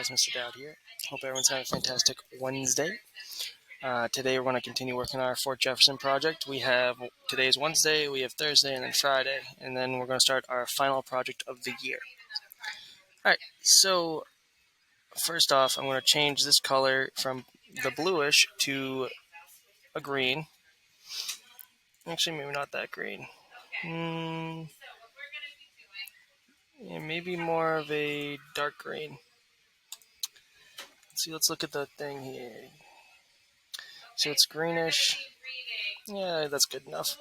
guys, Mr. Dowd here. Hope everyone's having a fantastic Wednesday. Today we're going to continue working on our Fort Jefferson project. Today is Wednesday, we have Thursday, and then Friday, and then we're going to start our final project of the year. Alright, so first off, I'm going to change this color from the bluish to a green. Actually, maybe not that green. Yeah, maybe more of a dark green. Let's look at the thing here. So it's greenish. Yeah, that's good enough.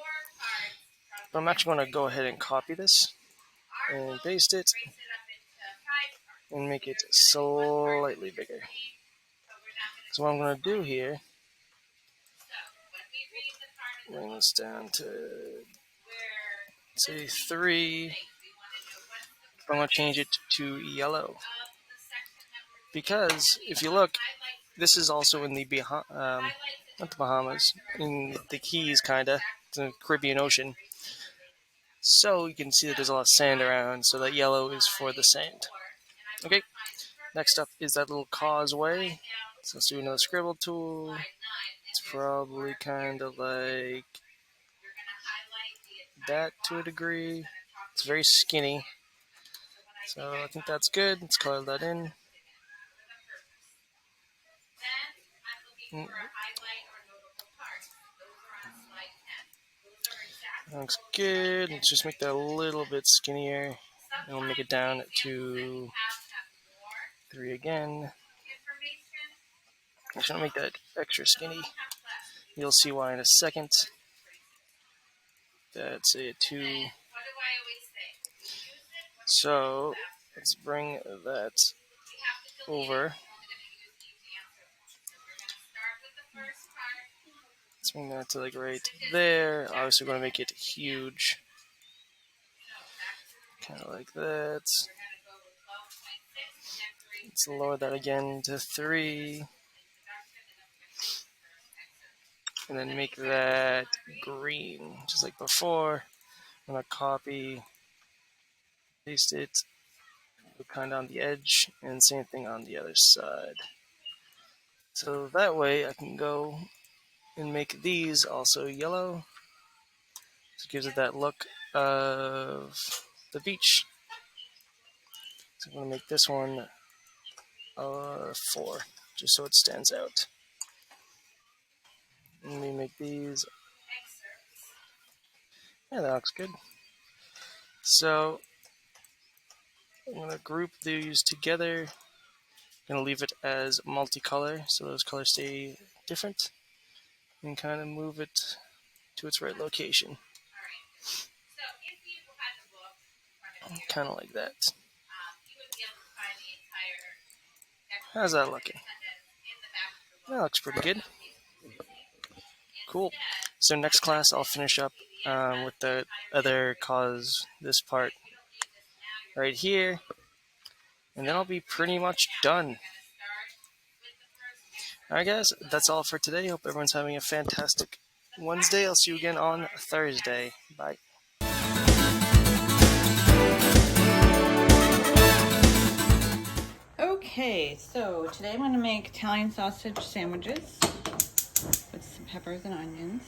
But I'm actually going to go ahead and copy this and paste it and make it slightly bigger. So what I'm going to do here, bring this down to, say, 3. I'm going to change it to yellow. Because if you look, this is also in the not the Bahamas, in the Keys, kinda, the Caribbean Ocean. So you can see that there's a lot of sand around, so that yellow is for the sand. Okay, next up is that little causeway. So let's do another scribble tool. It's probably kind of like that to a degree. It's very skinny. So I think that's good. Let's color that in. Looks good. Let's just make that a little bit skinnier. And we'll make it down to 3 again. Actually, I'll make that extra skinny. You'll see why in a second. That's a 2. So let's bring that over. Let's bring that to like right there. Obviously, we're going to make it huge. Kind of like that. Let's lower that again to 3. And then make that green, just like before. I'm going to copy, paste it, kind of on the edge, and same thing on the other side. So that way I can go and make these also yellow. So it gives it that look of the beach. So I'm going to make this one 4, just so it stands out. Let me make these. Yeah, that looks good. So I'm going to group these together. I'm going to leave it as multicolor, so those colors stay different, and kind of move it to its right location. Kind of like that. How's that looking? That looks pretty good. Cool. So next class I'll finish up with the other this part right here, and then I'll be pretty much done. Alright guys, that's all for today. Hope everyone's having a fantastic Wednesday. I'll see you again on Thursday. Bye. Okay, so today I'm going to make Italian sausage sandwiches with some peppers and onions.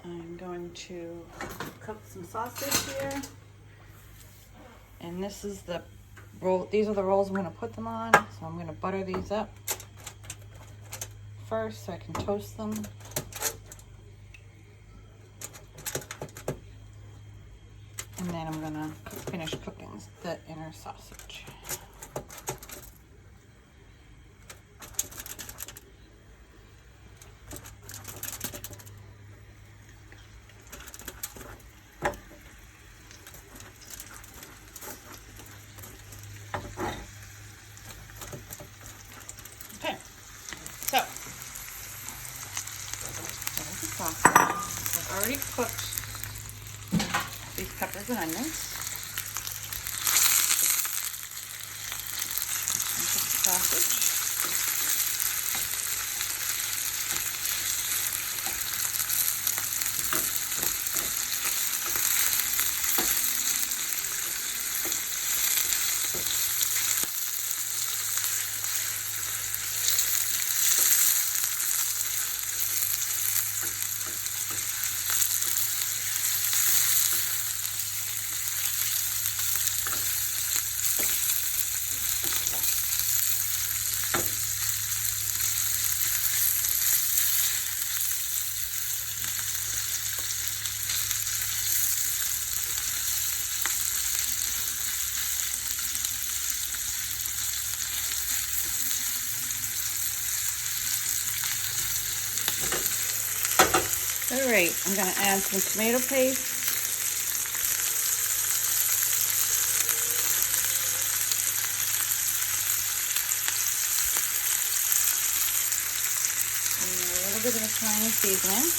I'm going to cook some sausage here. And this is the roll. These are the rolls I'm going to put them on. So I'm going to butter these up first so I can toast them. And then I'm going to finish cooking the inner sausage. Okay, so there's the sausage. I've already cooked these peppers and onions. Sausage. All right, I'm gonna add some tomato paste. And a little bit of Italian seasoning.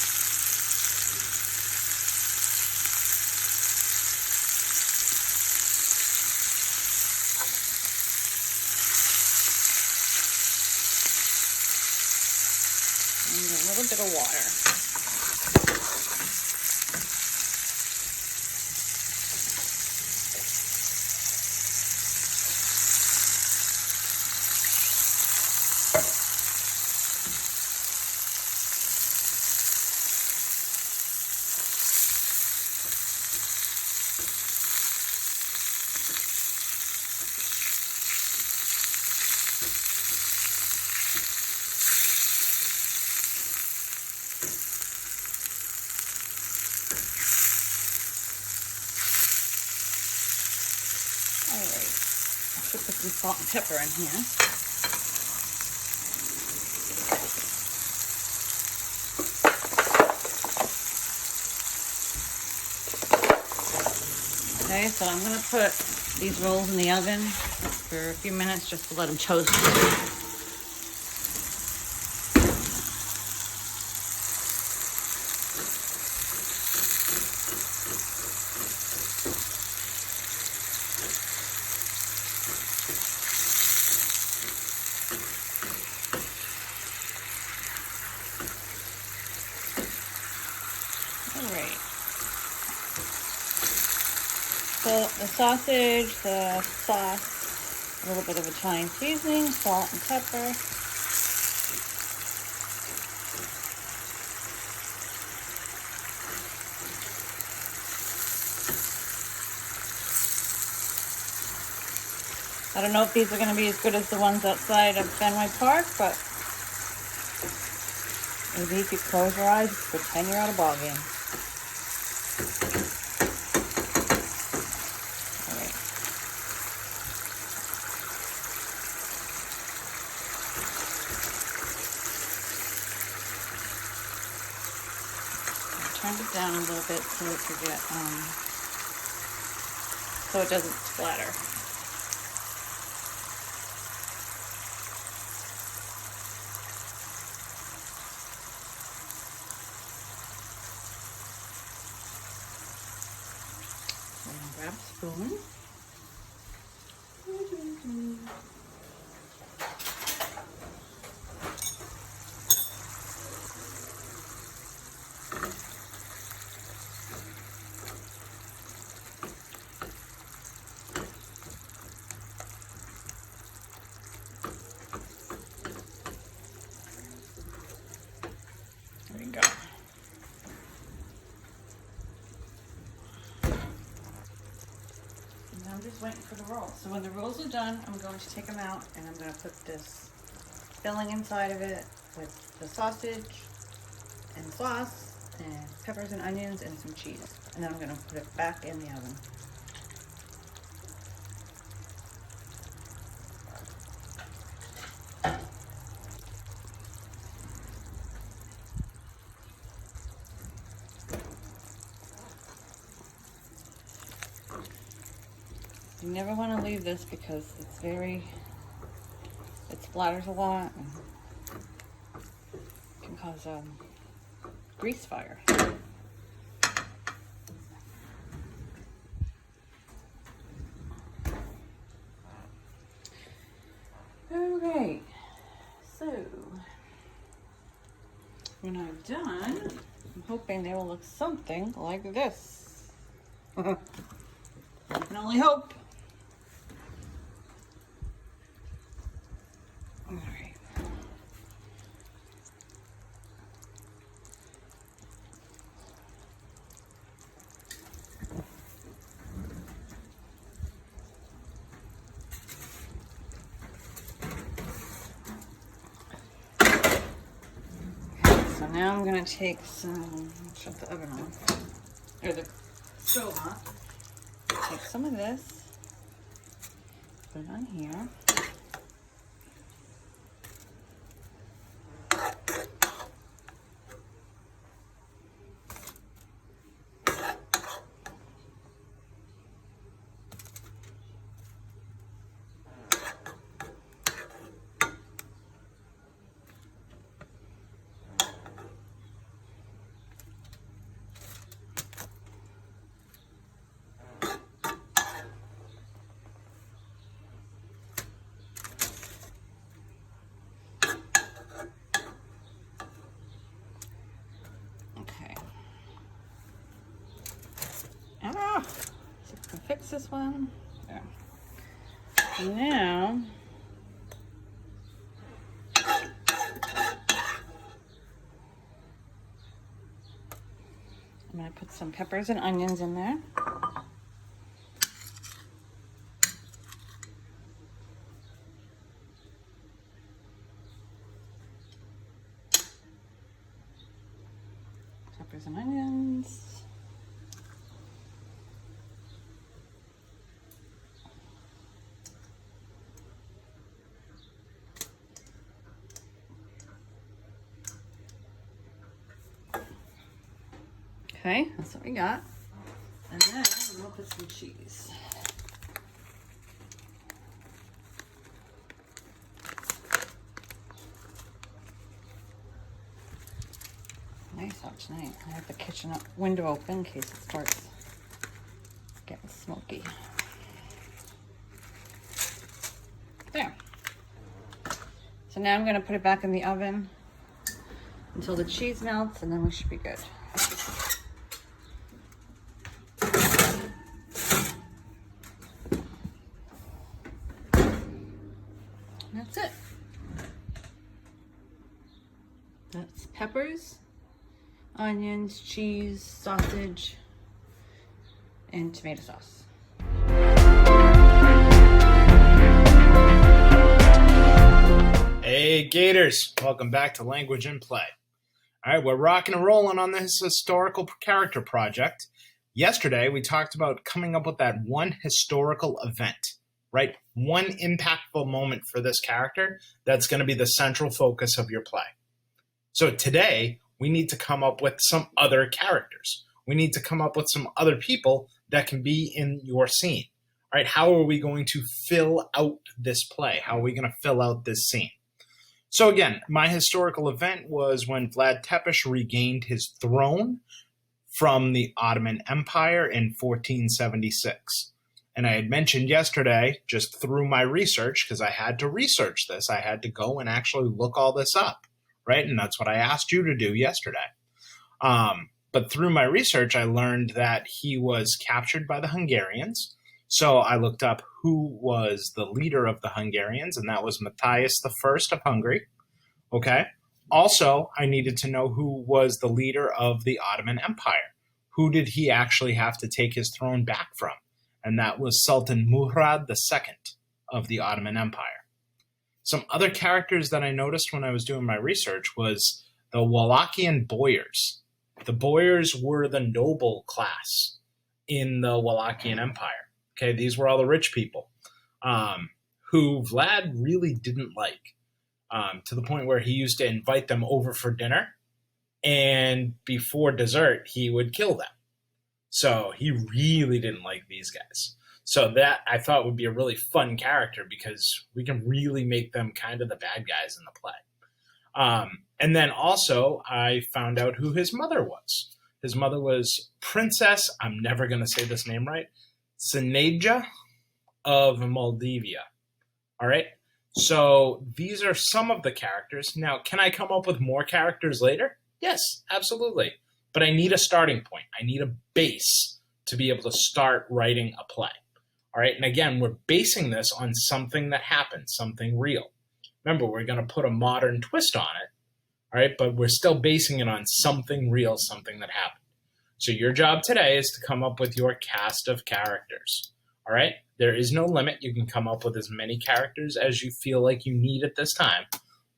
And a little bit of water. All right, I should put some salt and pepper in here. Okay, so I'm gonna put these rolls in the oven for a few minutes just to let them toast. All right. So the sausage, the sauce, a little bit of Italian seasoning, salt and pepper. I don't know if these are going to be as good as the ones outside of Fenway Park, but maybe if you close your eyes, pretend you're at a ball game. All right. Turn it down a little bit so it could get, so it doesn't splatter. Grab a spoon. There we go. I'm just waiting for the rolls. So when the rolls are done, I'm going to take them out and I'm going to put this filling inside of it with the sausage and sauce and peppers and onions and some cheese. And then I'm going to put it back in the oven. You never want to leave this because it splatters a lot and can cause grease fire. Okay, so when I'm done, I'm hoping they will look something like this. I can only hope. All right. So now I'm gonna take some, shut the oven off, or the stove off. Take some of this, put it on here. fix this one. There. And now, I'm going to put some peppers and onions in there. Peppers and onions. Okay, that's what we got. And then we'll put some cheese. Nice out tonight. I have the kitchen window open in case it starts getting smoky. There. So now I'm going to put it back in the oven until the cheese melts, and then we should be good. That's it. That's peppers, onions, cheese, sausage, and tomato sauce. Hey Gators, welcome back to Language in Play. All right, we're rocking and rolling on this historical character project. Yesterday, we talked about coming up with that one historical event, right? One impactful moment for this character that's going to be the central focus of your play. So today, we need to come up with some other characters. We need to come up with some other people that can be in your scene. All right, how are we going to fill out this play? How are we going to fill out this scene? So again, my historical event was when Vlad Tepes regained his throne from the Ottoman Empire in 1476. And I had mentioned yesterday, just through my research, because I had to research this, I had to go and actually look all this up, right? And that's what I asked you to do yesterday. But through my research, I learned that he was captured by the Hungarians. So I looked up who was the leader of the Hungarians, and that was Matthias I of Hungary. Okay. Also, I needed to know who was the leader of the Ottoman Empire. Who did he actually have to take his throne back from? And that was Sultan Murad II of the Ottoman Empire. Some other characters that I noticed when I was doing my research was the Wallachian Boyers. The Boyers were the noble class in the Wallachian Empire. Okay, these were all the rich people who Vlad really didn't like, to the point where he used to invite them over for dinner, and before dessert, he would kill them. So he really didn't like these guys. So that I thought would be a really fun character because we can really make them kind of the bad guys in the play. And then also I found out who his mother was. His mother was Princess, I'm never going to say this name right, Sinadja of Moldavia. All right. So these are some of the characters. Now, can I come up with more characters later? Yes, absolutely. But I need a starting point. I need a base to be able to start writing a play. All right. And again, we're basing this on something that happened, something real. Remember, we're going to put a modern twist on it. All right. But we're still basing it on something real, something that happened. So your job today is to come up with your cast of characters. All right? There is no limit. You can come up with as many characters as you feel like you need at this time,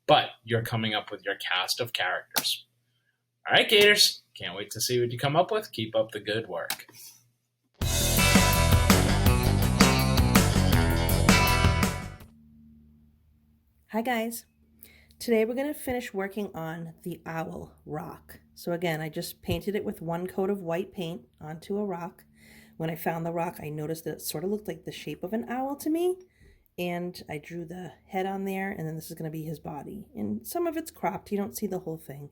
but you're coming up with your cast of characters. All right, Gators. Can't wait to see what you come up with. Keep up the good work. Hi guys. Today we're going to finish working on the owl rock. So again, I just painted it with one coat of white paint onto a rock. When I found the rock, I noticed that it sort of looked like the shape of an owl to me. And I drew the head on there, and then this is going to be his body. And some of it's cropped, you don't see the whole thing.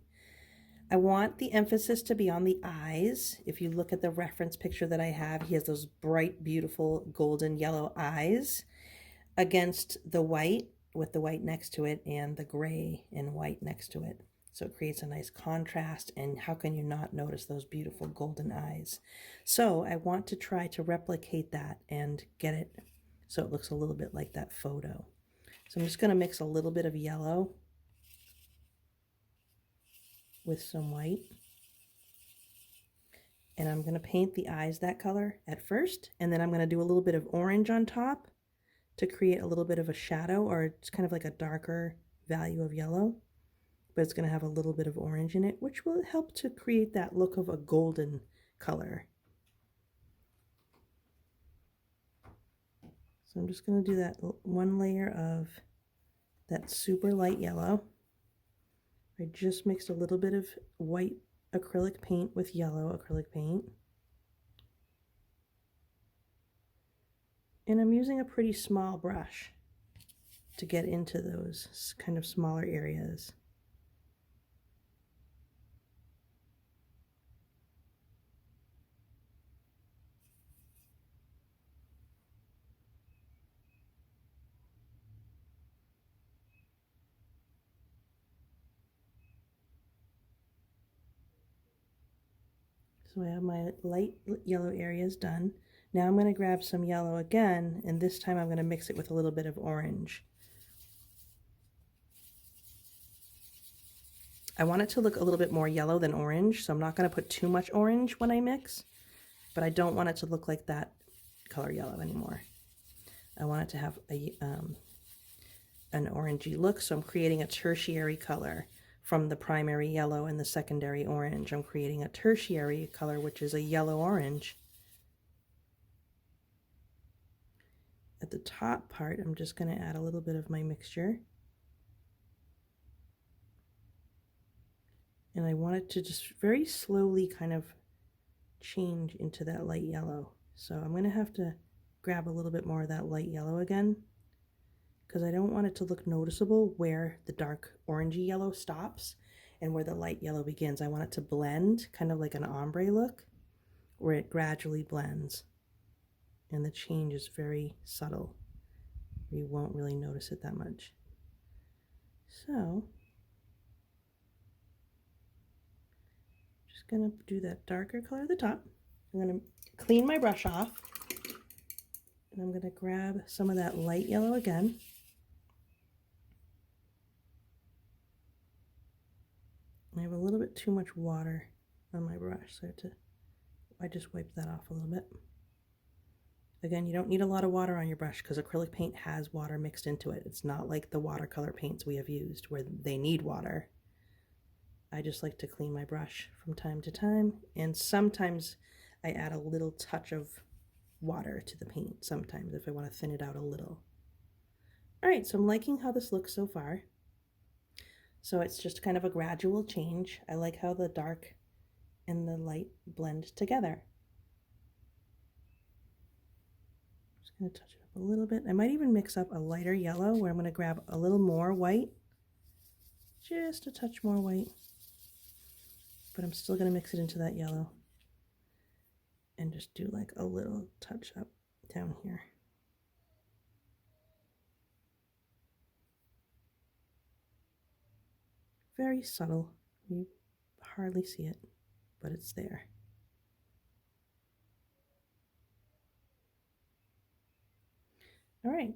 I want the emphasis to be on the eyes. If you look at the reference picture that I have, he has those bright, beautiful golden yellow eyes against the white, with the white next to it and the gray and white next to it. So it creates a nice contrast, and how can you not notice those beautiful golden eyes? So I want to try to replicate that and get it so it looks a little bit like that photo. So I'm just going to mix a little bit of yellow with some white. And I'm going to paint the eyes that color at first, and then I'm going to do a little bit of orange on top to create a little bit of a shadow, or it's kind of like a darker value of yellow, but it's going to have a little bit of orange in it, which will help to create that look of a golden color. So I'm just going to do that one layer of that super light yellow. I just mixed a little bit of white acrylic paint with yellow acrylic paint. And I'm using a pretty small brush to get into those kind of smaller areas. So I have my light yellow areas done. Now I'm going to grab some yellow again, and this time I'm going to mix it with a little bit of orange. I want it to look a little bit more yellow than orange, so I'm not going to put too much orange when I mix, but I don't want it to look like that color yellow anymore. I want it to have an orangey look, so I'm creating a tertiary color. From the primary yellow and the secondary orange, I'm creating a tertiary color, which is a yellow-orange. At the top part, I'm just going to add a little bit of my mixture. And I want it to just very slowly kind of change into that light yellow. So I'm going to have to grab a little bit more of that light yellow again, because I don't want it to look noticeable where the dark orangey yellow stops and where the light yellow begins. I want it to blend, kind of like an ombre look, where it gradually blends. And the change is very subtle. You won't really notice it that much. So, just gonna do that darker color at the top. I'm gonna clean my brush off, and I'm gonna grab some of that light yellow again. I have a little bit too much water on my brush, so I just wiped that off a little bit. Again, you don't need a lot of water on your brush because acrylic paint has water mixed into it. It's not like the watercolor paints we have used where they need water. I just like to clean my brush from time to time, and sometimes I add a little touch of water to the paint sometimes if I want to thin it out a little. Alright, so I'm liking how this looks so far. So it's just kind of a gradual change. I like how the dark and the light blend together. Just going to touch it up a little bit. I might even mix up a lighter yellow where I'm going to grab a little more white. Just a touch more white. But I'm still going to mix it into that yellow. And just do like a little touch up down here. Very subtle. You hardly see it, but it's there. All right.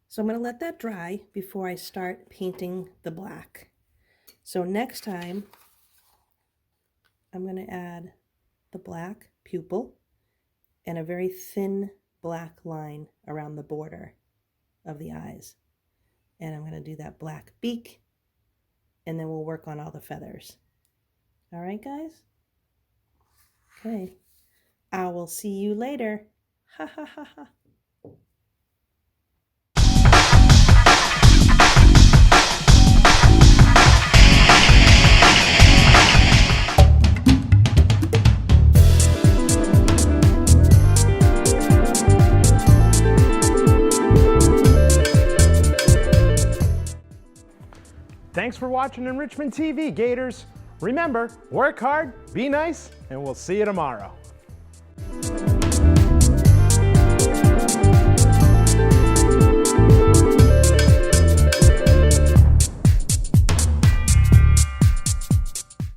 So I'm going to let that dry before I start painting the black. So next time, I'm going to add the black pupil and a very thin black line around the border of the eyes. And I'm going to do that black beak, and then we'll work on all the feathers. All right, guys? Okay. I will see you later. Ha ha ha ha. Thanks for watching Enrichment TV, Gators. Remember, work hard, be nice, and we'll see you tomorrow.